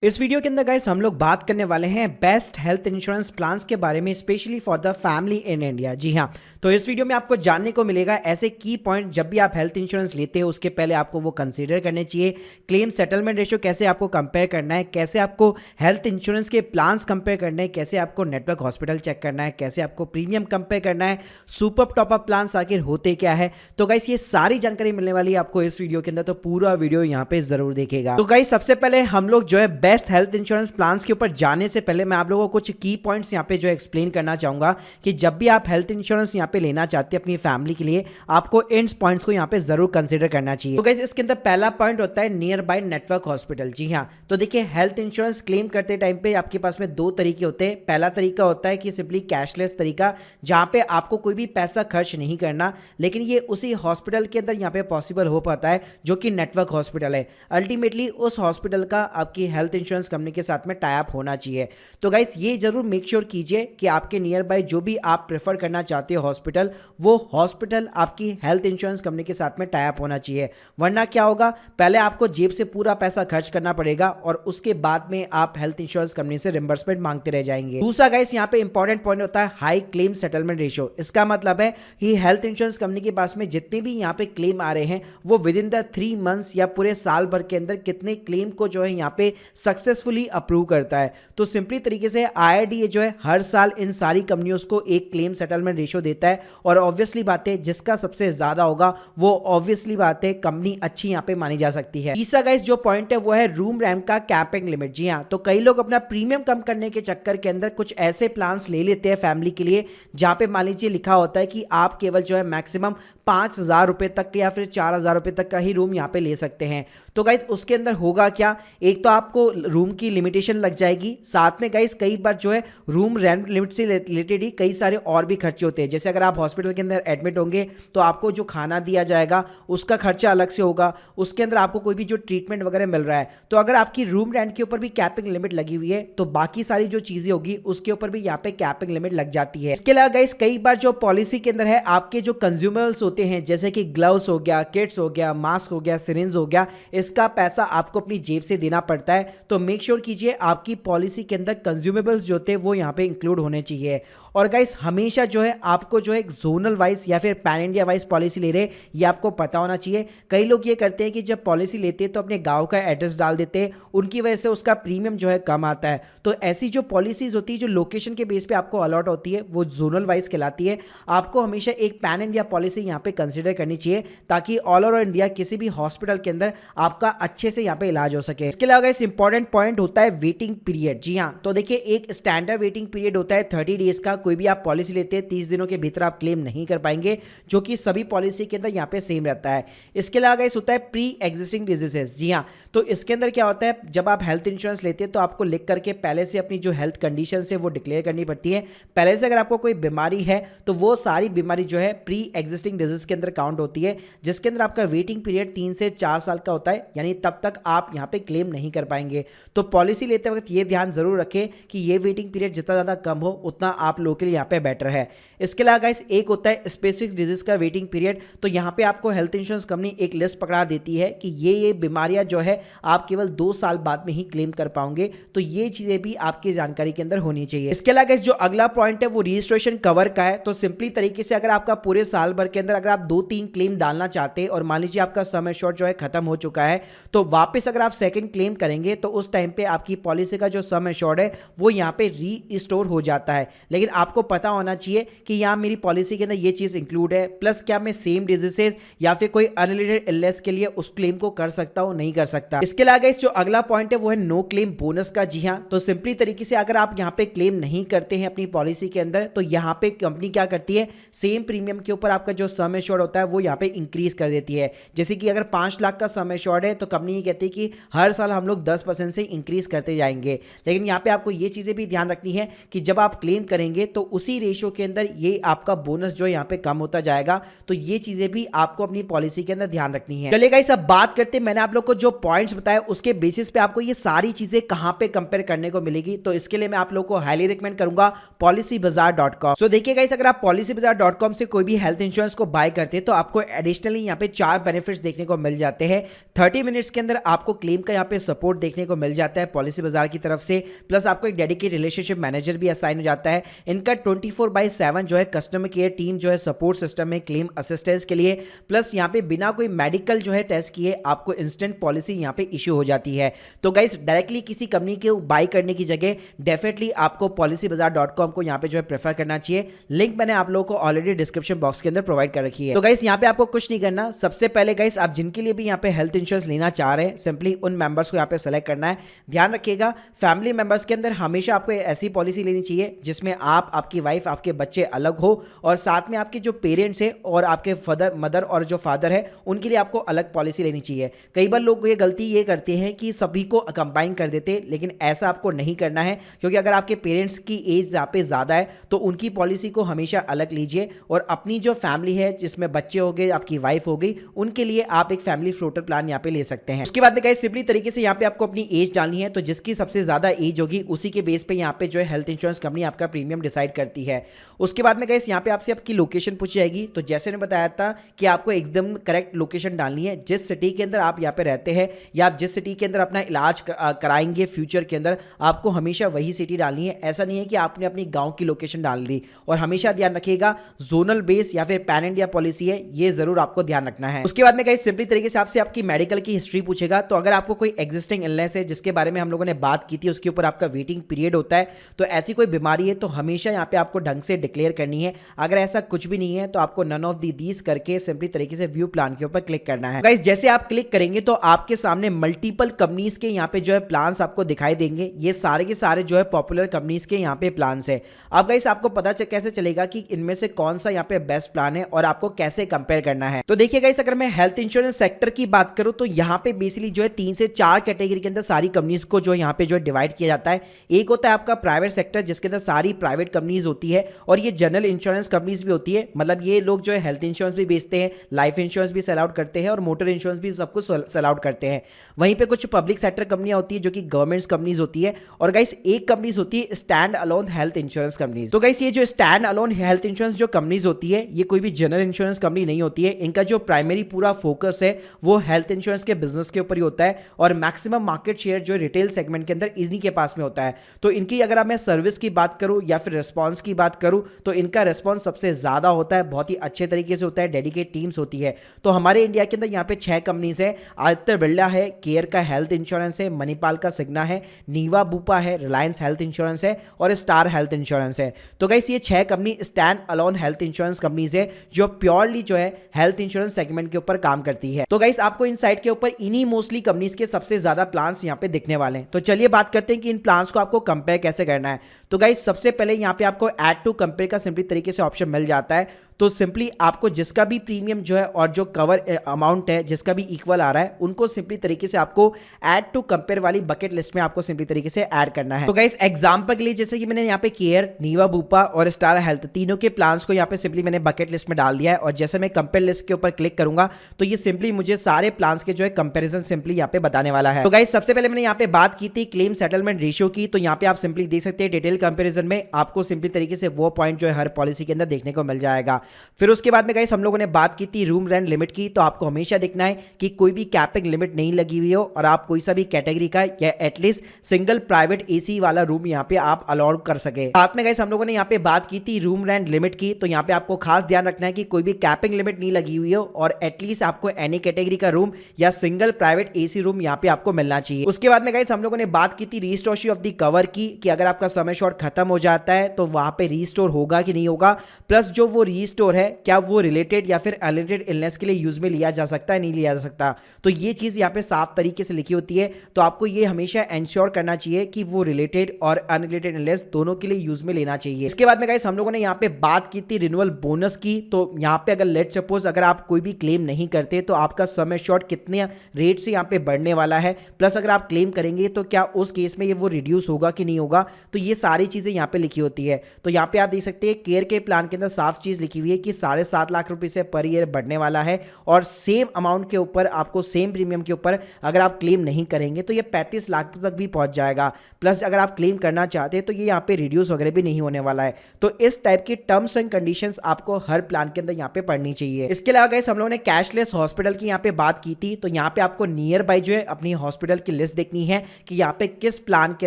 इस वीडियो के अंदर गाइस हम लोग बात करने वाले हैं बेस्ट हेल्थ इंश्योरेंस प्लान्स के बारे में specially for the family in India. जी हाँ, तो इस वीडियो में आपको जानने को मिलेगा ऐसे की पॉइंट जब भी आप हेल्थ इंश्योरेंस लेते हो उसके पहले आपको वो कंसीडर करने चाहिए। क्लेम सेटलमेंट रेशियो कैसे आपको कंपेयर करना है, कैसे आपको हेल्थ इंश्योरेंस के प्लान्स कंपेयर करने हैं, कैसे आपको नेटवर्क हॉस्पिटल चेक करना है, कैसे आपको प्रीमियम कंपेयर करना है, सुपर टॉपअप प्लान्स आखिर होते क्या है। तो गाइस ये सारी जानकारी मिलने वाली है आपको इस वीडियो के अंदर, तो पूरा वीडियो यहाँ पे जरूर देखेगा। तो गाइस सबसे पहले हम लोग जो है बेस्ट हेल्थ इंश्योरेंस प्लान्स के ऊपर जाने से पहले मैं आप लोगों को कुछ की पॉइंट्स यहाँ पे जो एक्सप्लेन करना चाहूंगा कि जब भी आप हेल्थ इंश्योरेंस यहाँ पे लेना चाहते हैं अपनी फैमिली के लिए, आपको इन पॉइंट्स को यहाँ पे जरूर कंसीडर करना चाहिए। तो गाइस इसके अंदर पहला पॉइंट होता है नियर बाय नेटवर्क हॉस्पिटल। जी हाँ, तो देखिए हेल्थ इंश्योरेंस क्लेम करते टाइम पे आपके पास में दो तरीके होते हैं। पहला तरीका होता है कि सिंपली कैशलेस तरीका, जहां पे आपको कोई भी पैसा खर्च नहीं करना, लेकिन ये उसी हॉस्पिटल के अंदर यहाँ पे पॉसिबल हो पाता है जो कि नेटवर्क हॉस्पिटल है। अल्टीमेटली उस हॉस्पिटल का आपकी हेल्थ इंश्योरेंस कंपनी के साथ में टाई अप होना चाहिए। तो गाइस ये जरूर मेक श्योर कीजिए कि आपके नियर बाय जो भी आप प्रेफर करना चाहते हो हॉस्पिटल, वो हॉस्पिटल आपकी हेल्थ इंश्योरेंस कंपनी के साथ में टाई अप होना चाहिए। वरना क्या होगा, पहले आपको जेब से पूरा पैसा खर्च करना पड़ेगा और उसके बाद में आप हेल्थ इंश्योरेंस कंपनी से रिम्बर्समेंट मांगते रह जाएंगे। दूसरा गाइस यहाँ पे इंपॉर्टेंट पॉइंट होता है हाई क्लेम सेटलमेंट रेशियो। इसका मतलब है कि हेल्थ इंश्योरेंस कंपनी के पास में जितने भी यहाँ पे क्लेम आ रहे हैं वो विद इन द 3 मंथ्स या पूरे साल भर के अंदर कितने क्लेम को जो है यहाँ पे सक्सेसफुली अप्रूव करता है। तो सिंपली तरीके से IRDA जो है हर साल इन सारी कंपनियों को एक क्लेम सेटलमेंट रेशियो देता है और ऑब्वियसली बात है जिसका सबसे ज्यादा होगा वो ऑब्वियसली बात है कंपनी अच्छी यहाँ पे मानी जा सकती है। तीसरा गाइस जो पॉइंट है वो है रूम रेंट का कैपिंग लिमिट। जी हाँ, तो कई लोग अपना प्रीमियम कम करने के चक्कर के अंदर कुछ ऐसे प्लान्स ले लेते हैं फैमिली के लिए जहां पे मान लीजिए लिखा होता है कि आप केवल जो है मैक्सिमम 5,000 रुपए तक या फिर 4,000 रुपए तक का ही रूम यहाँ पे ले सकते हैं। तो गाइस उसके अंदर होगा क्या, एक तो आपको रूम की लिमिटेशन लग जाएगी, साथ में गाइस कई बार जो है रूम रेंट लिमिट से रिलेटेड ही कई सारे और भी खर्चे होते हैं। जैसे अगर आप हॉस्पिटल के अंदर एडमिट होंगे तो आपको जो खाना दिया जाएगा उसका खर्चा अलग से होगा, उसके अंदर आपको कोई भी जो ट्रीटमेंट वगैरह मिल रहा है। तो अगर आपकी रूम रेंट के ऊपर भी कैपिंग लिमिट लगी हुई है तो बाकी सारी जो चीजें होगी उसके ऊपर भी यहाँ पे कैपिंग लिमिट लग जाती है। इसके अलावा गाइस कई बार जो पॉलिसी के अंदर है आपके जो कंज्यूमर्स होते हैं जैसे कि ग्लव्स हो गया, किट्स हो गया, मास्क हो गया, सिरिंज हो गया, इसका पैसा आपको अपनी जेब से देना पड़ता है। तो मेक श्योर कीजिए आपकी पॉलिसी के अंदर कंज्यूमेबल्स जो होते हैं वो यहाँ पे इंक्लूड होने चाहिए। और गाइस हमेशा जो है आपको जो है जोनल वाइज या फिर पैन इंडिया वाइज पॉलिसी ले रहे ये आपको पता होना चाहिए। कई लोग ये करते हैं कि जब पॉलिसी लेते हैं तो अपने गांव का एड्रेस डाल देते हैं, उनकी वजह से उसका प्रीमियम जो है कम आता है। तो ऐसी जो पॉलिसीज होती है जो लोकेशन के बेस पे आपको अलॉट होती है वो जोनल वाइज कहलाती है। आपको हमेशा एक पैन इंडिया पॉलिसी यहाँ पे कंसिडर करनी चाहिए ताकि ऑल ओवर इंडिया किसी भी हॉस्पिटल के अंदर आपका अच्छे से यहाँ पे इलाज हो सके। इसके अलावा इस इंपॉर्टेंट पॉइंट होता है वेटिंग पीरियड। जी हाँ, तो देखिए एक स्टैंडर्ड वेटिंग पीरियड होता है 30 डेज का। कोई भी आप पॉलिसी लेते हैं 30 दिनों के भीतर आप क्लेम नहीं कर पाएंगे, जो कि सभी पॉलिसी के अंदर यहाँ पे सेम रहता है। इसके अलावा गाइस होता है प्री एग्जिस्टिंग डिजीजेस। जी हाँ, तो इसके अंदर क्या होता है जब आप हेल्थ इंश्योरेंस लेते हैं तो आपको लिख करके पहले से अपनी जो हेल्थ कंडीशन है वो डिक्लेयर करनी पड़ती है। पहले से अगर आपको कोई बीमारी है तो वो सारी बीमारी जो है प्री एग्जिस्टिंग डिजीज के अंदर काउंट होती है, जिसके अंदर आपका वेटिंग पीरियड 3 से 4 साल का होता है, यानी तब तक आप यहाँ पे क्लेम नहीं कर पाएंगे। तो पॉलिसी लेते वक्त ये ध्यान जरूर रखें कि ये वेटिंग पीरियड जितना ज़्यादा कम हो उतना आप लोगों के लिए यहाँ पे बेटर है। इसके अलावा गाइस एक होता है स्पेसिफिक डिजीज का वेटिंग पीरियड। तो यहाँ पे आपको हेल्थ इंश्योरेंस कंपनी एक लिस्ट पकड़ा देती है कि ये बीमारियां जो है आप केवल 2 साल बाद में ही क्लेम कर पाओगे। तो ये चीजें भी आपकी जानकारी के अंदर होनी चाहिए। इसके अलावा गाइस जो अगला पॉइंट है वो रजिस्ट्रेशन कवर का है। तो सिंपली तरीके से अगर आपका पूरे साल भर के अंदर अगर आप 2-3 क्लेम डालना चाहते हैं और मान लीजिए आपका सम एश्योर्ड जो है खत्म हो चुका है, तो वापस अगर आप सेकंड क्लेम करेंगे तो उस टाइम पे आपकी पॉलिसी का जो सम एश्योर्ड है वो यहाँ पे रीस्टोर हो जाता है। लेकिन आपको पता होना चाहिए कि यहाँ मेरी पॉलिसी के अंदर ये चीज इंक्लूड है, प्लस क्या मैं सेम डिजीजेस या फिर कोई अनरिलेटेड इलनेस के लिए उस क्लेम को कर सकता हूं, नहीं कर सकता। इसके अलावा इस जो अगला पॉइंट है वो है नो क्लेम बोनस का। जी हां, तो सिंपली तरीके से अगर आप यहाँ पे क्लेम नहीं करते हैं अपनी पॉलिसी के अंदर तो यहाँ पे कंपनी क्या करती है, सेम प्रीमियम के ऊपर आपका जो सम एश्योर्ड होता है वो यहाँ पे इंक्रीज कर देती है। जैसे कि अगर 5 लाख का सम एश्योर्ड है तो कंपनी ये कहती है कि हर साल हम लोग 10% से इंक्रीज करते जाएंगे। लेकिन यहाँ पे आपको ये चीजें भी ध्यान रखनी है कि जब आप क्लेम करेंगे तो उसी रेशियो के अंदर ये आपका बोनस जो है यहाँ पे कम होता जाएगा। तो ये चीजें भी आपको अपनी पॉलिसी के अंदर ध्यान रखनी है। चलिए गाइस, अब बात करते हैं, मैंने आप लोग को जो पॉइंट्स बताए उसके बेसिस पे आपको ये सारी चीजें कहां पे कंपेयर करने को मिलेगी। तो इसके लिए मैं आप लोग को हाईली रिकमेंड करूंगा policybazaar.com। सो देखिए गाइस, अगर आप policybazaar.com से कोई भी हेल्थ इंश्योरेंस को बाय करते हैं तो आपको एडिशनली यहाँ पे 4 बेनिफिट्स देखने को मिल जाते हैं। 30 मिनट्स के अंदर आपको क्लेम का यहाँ पे सपोर्ट देखने को मिल जाता है पॉलिसी बाजार की तरफ से, प्लस आपको एक डेडिकेटेड रिलेशनशिप मैनेजर भी असाइन हो जाता है। इनका 24/7 जो है कस्टमर केयर टीम जो है सपोर्ट सिस्टम है क्लेम असिस्टेंस के लिए, प्लस यहाँ पे बिना कोई मेडिकल जो है टेस्ट किए आपको इंस्टेंट पॉलिसी यहाँ पे इश्यू हो जाती है। तो गाइस, डायरेक्टली किसी कंपनी के बाय करने की जगह डेफिनेटली आपको policybazaar.com को यहाँ पे जो है प्रेफर करना चाहिए। लिंक मैंने आप लोगों को ऑलरेडी डिस्क्रिप्शन बॉक्स के अंदर प्रोवाइड कर रखी है। तो गाइस, यहाँ पे आपको कुछ नहीं करना, सबसे पहले गाइस आप जिनके लिए भी यहाँ पे हेल्थ इंश्योरेंस लेना चाह रहे हैं सिंपली उन मेंबर्स को यहाँ पे सेलेक्ट करना है। ध्यान रखिएगा, फैमिली मेंबर्स के अंदर हमेशा आपको ऐसी पॉलिसी लेनी चाहिए जिसमें आप, आपकी वाइफ, आपके बच्चे अलग हो और साथ में आपके जो पेरेंट्स है और आपके मदर और जो फादर है उनके लिए आपको अलग पॉलिसी लेनी चाहिए। कई बार लोग ये गलती ये करते हैं कि सभी को कंबाइन कर देते हैं, लेकिन ऐसा आपको नहीं करना है, क्योंकि अगर आपके पेरेंट्स की एज यहाँ पे ज़्यादा है तो उनकी पॉलिसी को हमेशा अलग लीजिए और अपनी जो फैमिली है जिसमें बच्चे हो गए, आपकी वाइफ हो गई, उनके लिए आप एक फैमिली फ्लोटर प्लान यहाँ पे ले सकते हैं। उसके बाद में गाइस सिंपली तरीके से यहाँ पे आपको अपनी एज डालनी है, तो जिसकी सबसे ज़्यादा एज होगी उसी के बेस पे यहाँ पे जो है हेल्थ इंश्योरेंस कंपनी आपका प्रीमियम डिसाइड करती है। उसके बाद में गाइस यहाँ पे आपसे आपकी लोकेशन पूछी जाएगी, तो जैसे मैंने बताया था कि आपको एकदम करेक्ट लोकेशन डालनी है। जिस सिटी के अंदर आप यहाँ पे रहते हैं या आप जिस सिटी के अंदर अपना इलाज कराएंगे फ्यूचर के अंदर, आपको हमेशा वही सिटी डालनी है। ऐसा नहीं है कि आपने अपनी गांव की लोकेशन डाल दी। और हमेशा ध्यान रखिएगा, जोनल बेस या फिर पैन इंडिया पॉलिसी है, ये जरूर आपको ध्यान रखना है। उसके बाद में गाइस सिंपली तरीके से आपसे आपकी मेडिकल की हिस्ट्री पूछेगा, तो अगर आपको कोई एग्जिस्टिंग इलनेस है जिसके बारे में हम लोगों ने बात की थी, उसके ऊपर आपका वेटिंग पीरियड होता है, तो ऐसी कोई बीमारी है तो हमेशा यहाँ पे आपको ढंग से डिक्लेयर करनी है। अगर ऐसा कुछ भी नहीं है तो आपको नन ऑफ दीज करके सिंपली तरीके से व्यू प्लान के ऊपर क्लिक करना है। गाइस, जैसे आप क्लिक करेंगे तो आपके सामने मल्टीपल कंपनीज के यहाँ पे जो है प्लान्स आपको दिखाई देंगे। ये सारे के सारे जो है पॉपुलर कंपनीज के यहाँ पे प्लान्स है। अब गाइस आपको पता कैसे चलेगा कि इनमें से कौन सा यहाँ पे बेस्ट प्लान है और आपको कैसे कंपेयर करना है। तो देखिए गाइस, अगर मैं हेल्थ इंश्योरेंस सेक्टर की बात करूं तो यहाँ पे बेसिकली जो है 3 से 4 कैटेगरी के अंदर सारी कंपनीज को जो यहाँ पे जो है डिवाइड किया जाता है। एक होता है आपका प्राइवेट सेक्टर, जिसके अंदर सारी प्राइवेट कंपनीज होती है और ये जनरल इंश्योरेंस कंपनीज भी होती है, मतलब ये लोग जो है हेल्थ इंश्योरेंस भी बेचते हैं, लाइफ इंश्योरेंस भी सेल आउट करते हैं और मोटर इंश्योरेंस भी सब कुछ सेल आउट करते हैं। वहीं पे कुछ पब्लिक सेक्टर कंपनियां होती है जो कि गवर्नमेंट कंपनीज होती है। और गाइस एक कंपनीज होती है stand alone health insurance companies. तो गाइस ये जो स्टैंड अलोन हेल्थ इंश्योरेंस जो कंपनीज होती है, ये कोई भी जनरल इंश्योरेंस कंपनी नहीं होती है। इनका जो प्राइमरी पूरा फोकस है वो हेल्थ इंश्योरेंस के बिजनेस के ऊपर ही होता है और मैक्सिमम मार्केट शेयर जो रिटेल सेगमेंट के अंदर इन्हीं के पास में होता है। तो इनकी अगर मैं सर्विस की बात करूं या फिर रिस्पॉन्स की बात करूं तो इनका रिस्पॉन्स सबसे ज्यादा होता है, बहुत ही अच्छे तरीके से होता है, डेडिकेट टीम्स होती है। तो हमारे इंडिया के अंदर यहाँ पे 6 कंपनीज है। आदित्य बिरला है, केयर का हेल्थ इंश्योरेंस है, मणिपाल का सिग्ना है, नीवा बुपा है, रिलायंस हेल्थ इंश्योरेंस है और स्टार हेल्थ इंश्योरेंस है। तो गाइस ये 6 company stand alone health insurance companies है जो प्योरली जो है हेल्थ इंश्योरेंस सेगमेंट के ऊपर काम करती है। तो गाइस आपको इन साइट के ऊपर इन्हीं मोस्टली कंपनीज के सबसे ज्यादा प्लान्स यहाँ पे दिखने वाले हैं। तो चलिए बात करते हैं कि इन प्लान्स को आपको कंपेयर कैसे करना है। तो गाइस सबसे पहले यहाँ पे आपको ऐड टू कंपेयर का सिंपली तरीके से ऑप्शन मिल जाता है। तो सिंपली आपको जिसका भी प्रीमियम जो है और जो कवर अमाउंट है जिसका भी इक्वल आ रहा है उनको सिंपली तरीके से आपको ऐड टू कंपेयर वाली बकेट लिस्ट में आपको सिंपली तरीके से ऐड करना है। तो गाइस एग्जांपल के लिए जैसे कि मैंने यहाँ पे केयर, नीवा बुपा और स्टार हेल्थ तीनों के प्लान्स को यहाँ पे सिंपली मैंने बकेट लिस्ट में डाल दिया है और जैसे मैं कंपेयर लिस्ट के ऊपर क्लिक करूंगा तो ये सिंपली मुझे सारे प्लान्स के जो है कंपेरिजन सिंपली यहाँ पे बताने वाला है। तो गाइस सबसे पहले मैंने यहाँ पे बात की थी क्लेम सेटलमेंट रेशियो की, तो यहाँ पे आप सिंपली देख सकते हैं डिटेल कंपेरिजन में आपको सिंपली तरीके से वो पॉइंट जो है हर पॉलिसी के अंदर देखने को मिल जाएगा। फिर उसके बाद गाइस हम लोगों ने बात की थी रूम रेंट लिमिट की, तो आपको हमेशा देखना है कि कोई भी कैपिंग लिमिट नहीं लगी हुई हो और आप कोई सा भी कैटेगरी का या एटलीस्ट सिंगल प्राइवेट एसी वाला रूम यहाँ पे आप अलाउ कर सके। साथ में गाइस हम लोगों ने यहाँ पे बात की थी रूम रेंट लिमिट की, तो यहाँ पे आपको खास ध्यान रखना है कि कोई भी कैपिंग लिमिट नहीं लगी हुई हो और एटलीस्ट आपको एनी कैटेगरी का रूम या सिंगल प्राइवेट एसी रूम यहाँ पे आपको मिलना चाहिए। उसके बाद में गाइस हम लोगों ने बात की थी रीस्टोरेशन ऑफ द कवर की, कि अगर आपका समय शॉर्ट खत्म हो जाता है तो वहां पे रीस्टोर होगा कि नहीं होगा, प्लस जो वो रीस्टोर स्टोर है क्या वो रिलेटेड या फिर अनरिलेटेड इलनेस के लिए यूज में लिया जा सकता है, नहीं लिया जा सकता। तो ये चीज़ यहाँ पे साफ तरीके से लिखी होती है। तो आपको ये हमेशा इंश्योर करना चाहिए कि वो रिलेटेड और अनरिलेटेड इलनेस दोनों के लिए यूज में लेना चाहिए। इसके बाद में गाइस हम लोगों ने यहाँ पे बात की थी रिन्यूअल बोनस की। तो यहाँ पे अगर लेट सपोज अगर आप कोई भी क्लेम नहीं करते तो आपका सम एश्योर्ड कितने रेट से यहाँ पे बढ़ने वाला है, प्लस अगर आप क्लेम करेंगे तो क्या उस केस में ये वो रिड्यूस होगा कि नहीं होगा। तो ये सारी चीजें यहाँ पे लिखी होती है। तो यहाँ पे आप देख सकते हैं केयर के प्लान के अंदर साफ चीज लिखी हुई है कि 7.5 लाख रुपए से पर ईयर बढ़ने वाला है और सेम अमाउंट के ऊपर आपको सेम प्रीमियम के ऊपर अगर आप क्लेम नहीं करेंगे तो ये 35 लाख तक भी पहुंच जाएगा। प्लस अगर आप क्लेम करना चाहते हैं तो ये यहाँ पे रिड्यूस वगैरह भी नहीं होने वाला है। तो इस टाइप की टर्म्स एंड कंडीशंस आपको हर प्लान के अंदर यहाँ पे पढ़नी चाहिए। इसके अलावा गाइस हम लोगों ने कैशलेस हॉस्पिटल की यहाँ पे बात की थी। तो यहाँ पे आपको नियर बाय जो है अपनी हॉस्पिटल की लिस्ट देखनी है कि यहाँ पे किस प्लान के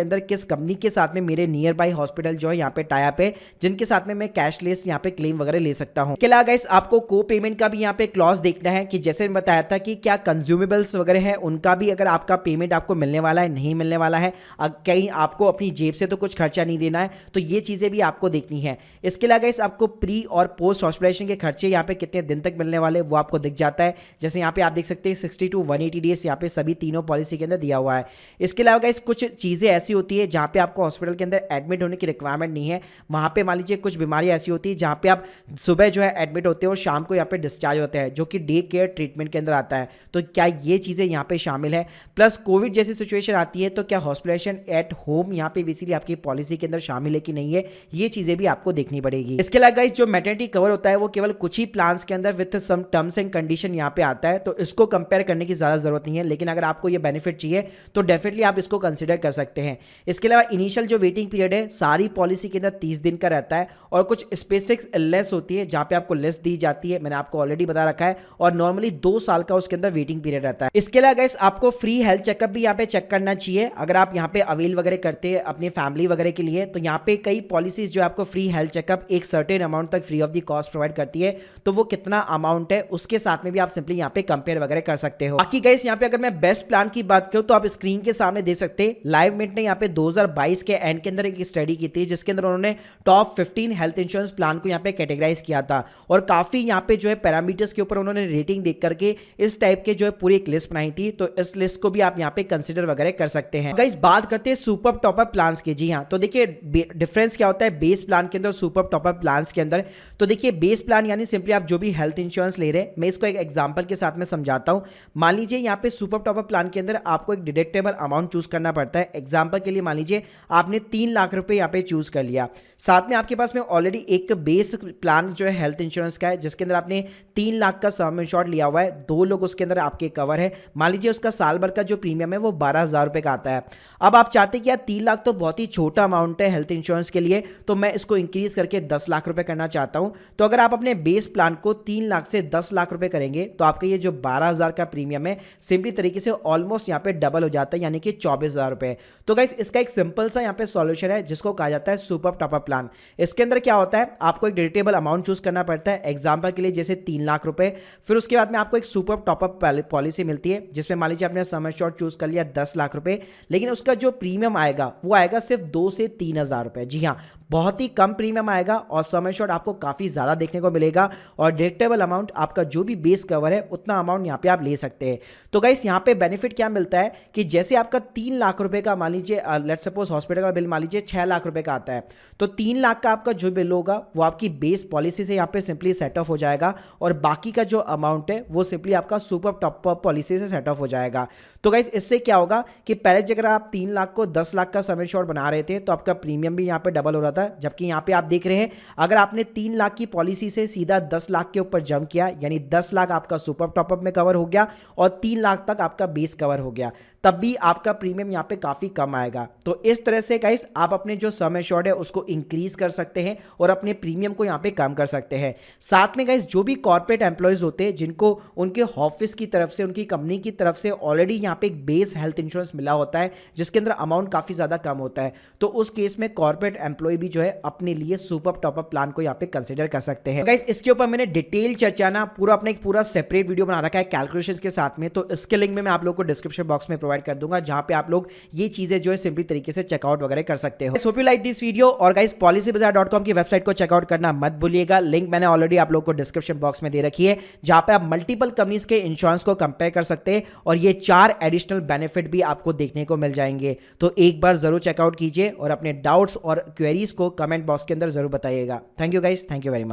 अंदर किस कंपनी के साथ में मेरे नियर बाय हॉस्पिटल जो है यहाँ पे टाई अप है, जिनके साथ में मैं कैशलेस यहाँ पे क्लेम वगैरह ले सकता हूँ। इसके अलावा गाइस आपको को पेमेंट का भी यहाँ पे क्लॉज देखना है कि जैसे मैं बताया था कि क्या कंज्यूमेबल्स वगैरह है उनका भी अगर आपका पेमेंट आपको मिलने वाला है नहीं मिलने वाला है, कहीं आपको अपनी जेब से तो कुछ खर्चा नहीं देना है, तो ये चीजें भी आपको देखनी है। इसके अलावा गाइस आपको प्री और पोस्ट हॉस्पिटलाइजेशन के खर्चे यहाँ पे कितने दिन तक मिलने वाले वो आपको दिख जाता है। जैसे यहाँ पे आप देख सकते हैं 60 to 180 डेज यहाँ पे सभी तीनों पॉलिसी के अंदर दिया हुआ है। इसके अलावा गाइस कुछ चीजें ऐसी होती है जहाँ पे आपको हॉस्पिटल के अंदर एडमिट होने की रिक्वायरमेंट नहीं है। वहाँ पे मान लीजिए कुछ बीमारियाँ ऐसी होती है जहाँ पे आप सुबह जो है एडमिट होते हैं और शाम को यहाँ पे डिस्चार्ज होते हैं, जो कि डे केयर ट्रीटमेंट के अंदर आता है। तो क्या ये चीज़ें यहाँ पे शामिल है। प्लस कोविड जैसी सिचुएशन आती है तो क्या हॉस्पिटलाइजेशन एट होम यहाँ पे बेसिकली आपकी पॉलिसी के अंदर शामिल है कि नहीं है, ये चीज़ें भी आपको देखनी पड़ेगी। इसके अलावा गाइस जो मैटरनिटी कवर होता है वो केवल कुछ ही प्लान्स के अंदर with some terms and condition यहाँ पे आता है, तो इसको कंपेयर करने की ज़्यादा जरूरत नहीं है। लेकिन अगर आपको ये बेनिफिट चाहिए तो डेफिनेटली आप इसको कंसिडर कर सकते हैं। इसके अलावा इनिशियल जो वेटिंग पीरियड है सारी पॉलिसी के अंदर 30 दिन का रहता है और कुछ स्पेसिफिक इलनेस होती है जहाँ पे आपको लिस्ट दी जाती है, मैंने आपको ऑलरेडी बता रखा है, और नॉर्मली 2 साल का उसके अंदर वेटिंग पीरियड रहता है। इसके अलावा गाइस आपको फ्री हेल्थ चेकअप भी यहाँ पे चेक करना चाहिए। अगर आप यहाँ पे अवेल वगैरह करते हैं अपनी फैमिली वगैरह के लिए तो यहाँ पे कई पॉलिसीज जो आपको फ्री हेल्थ चेकअप एक सर्टेन अमाउंट तक free of the cost provide करती है, तो वो कितना अमाउंट है उसके साथ में भी आप सिंपली यहाँ पे कंपेयर वगैरह कर सकते हो। बाकी गाइस यहाँ पे अगर मैं बेस्ट प्लान की बात करूँ तो आप स्क्रीन के सामने देख सकते हैं लाइव मिनट ने यहाँ पे 2022 के एंड के अंदर एक स्टडी की थी जिसके अंदर उन्होंने टॉप 15 हेल्थ इंश्योरेंस प्लान को यहाँ पे कैटेगराइज किया था और काफी यहाँ पे जो है पैरामीटर्स के ऊपर उन्होंने रेटिंग देख करके इस टाइप के जो है पूरी एक लिस्ट बनाई थी। तो इस लिस्ट को भी आप यहाँ पे कंसिडर वगैरह कर सकते हैं। गाइस बात करते हैं सुपर टॉपअप प्लान्स की। जी हाँ, तो देखिए डिफरेंस क्या होता है बेस प्लान के अंदर सुपर टॉपअप प्लान्स के अंदर। तो देखिए बेस प्लान यानी सिंपली आप जो भी हेल्थ इंश्योरेंस ले रहे हैं, मैं इसको एक एग्जांपल के साथ में समझाता हूं। मान लीजिए यहाँ पे सुपर टॉपअप प्लान के अंदर आपको एक डिडक्टेबल अमाउंट चूज करना पड़ता है। एग्जांपल के लिए मान लीजिए आपने 3 लाख रुपए यहाँ पे चूज कर लिया, साथ में आपके पास में ऑलरेडी एक बेस प्लान जो है हेल्थ इंश्योरेंस का है जिसके अंदर आपने 3 लाख का सम इंश्योर्ड लिया हुआ है, 2 लोग उसके अंदर आपके कवर है। मान लीजिए उसका साल भर का जो प्रीमियम है वो 12,000 रुपए का आता है। अब आप चाहते हैं कि यार 3 लाख तो बहुत ही छोटा अमाउंट है हेल्थ इंश्योरेंस के लिए, तो मैं इसको इंक्रीज करके 10 लाख रुपए करना चाहता हूं। तो अगर आप अपने बेस प्लान को 3 लाख से 10 लाख रुपए करेंगे तो आपका ये जो 12,000 का प्रीमियम है सिंपली तरीके से ऑलमोस्ट यहाँ पे डबल हो जाता है, यानी कि 24,000 रुपए। तो गाइस इसका एक सिंपल सा यहाँ पे सॉल्यूशन है जिसको कहा जाता है सुपर टॉपअप प्लान। इसके अंदर क्या होता है, आपको एक डिडक्टेबल अमाउंट चूज करना पड़ता है, एग्जांपल के लिए जैसे 3 लाख रुपए। फिर उसके बाद में आपको एक सुपर टॉपअप पॉलिसी मिलती है जिसमें मान लीजिए आपने सम एश्योर्ड चूज कर लिया 10 लाख रुपए, लेकिन उसका जो प्रीमियम आएगा वो आएगा सिर्फ 2 से 3,000 रुपए। जी हाँ, बहुत ही कम प्रीमियम आएगा और सम एश्योर्ड आपको काफी ज्यादा देखने को मिलेगा और डिडक्टेबल अमाउंट आपका जो भी बेस कवर है उतना अमाउंट यहाँ पे आप ले सकते हैं। तो गाइस यहाँ पे बेनिफिट क्या मिलता है कि जैसे आपका 3 लाख रुपए का मान लीजिए लेट सपोज हॉस्पिटल का बिल मान लीजिए 6 लाख रुपए का आता है, तो 3 लाख का आपका जो बिल होगा वो आपकी बेस पॉलिसी से यहाँ पे सिंपली सेट ऑफ हो जाएगा और बाकी का जो अमाउंट है वो सिंपली आपका सुपर टॉपअप पॉलिसी से सेट ऑफ हो जाएगा। तो गाइस इससे क्या होगा कि पहले अगर आप 3 लाख को 10 लाख का सम एश्योर्ड बना रहे थे तो आपका प्रीमियम भी यहाँ पे डबल हो रहा था, जबकि यहाँ पे आप देख रहे हैं अगर आपने 3 लाख की पॉलिसी से सीधा 10 लाख के ऊपर जंप किया, यानी 10 लाख आपका सुपर टॉपअप में कवर हो गया और 3 लाख तक आपका बेस कवर हो गया, तब भी आपका प्रीमियम यहाँ पे काफी कम आएगा। तो इस तरह से गाइस आप अपने जो सम एश्योर्ड है उसको इंक्रीज कर सकते हैं और अपने प्रीमियम को यहाँ पे कम कर सकते हैं। साथ में गाइस जो भी कॉर्पोरेट एम्प्लॉयज होते हैं जिनको उनके ऑफिस की तरफ से उनकी कंपनी की तरफ से ऑलरेडी यहाँ पे एक बेस हेल्थ इंश्योरेंस मिला होता है जिसके अंदर अमाउंट काफी ज्यादा कम होता है, तो उस केस में कॉर्पोरेट एम्प्लॉय भी जो है अपने लिए सुपर टॉपअप प्लान को यहाँ पे कंसिडर कर सकते हैं। गाइस इसके ऊपर मैंने डिटेल चर्चा ना पूरा अपना एक पूरा सेपरेट वीडियो बना रखा है कैलकुलेशंस के साथ में, तो इसके लिंक में मैं आप लोगों को डिस्क्रिप्शन बॉक्स में प्रोवाइड प्रोवाइड कर दूंगा, जहां पे आप लोग ये चीजें जो है सिंपली तरीके से चेकआउट वगैरह कर सकते हो। Hope you like this video. और गाइस policybazaar.com की वेबसाइट को चेकआउट करना मत भूलिएगा, लिंक मैंने ऑलरेडी आप लोग को डिस्क्रिप्शन बॉक्स में दे रखी है, जहां पे आप मल्टीपल कंपनीज के इंश्योरेंस को कंपेयर कर सकते हैं और ये 4 एडिशनल बेनिफिट भी आपको देखने को मिल जाएंगे। तो एक बार जरूर चेकआउट कीजिए और अपने डाउट्स और क्वेरीज को कमेंट बॉक्स के अंदर जरूर बताइएगा। Thank you guys, thank you very much.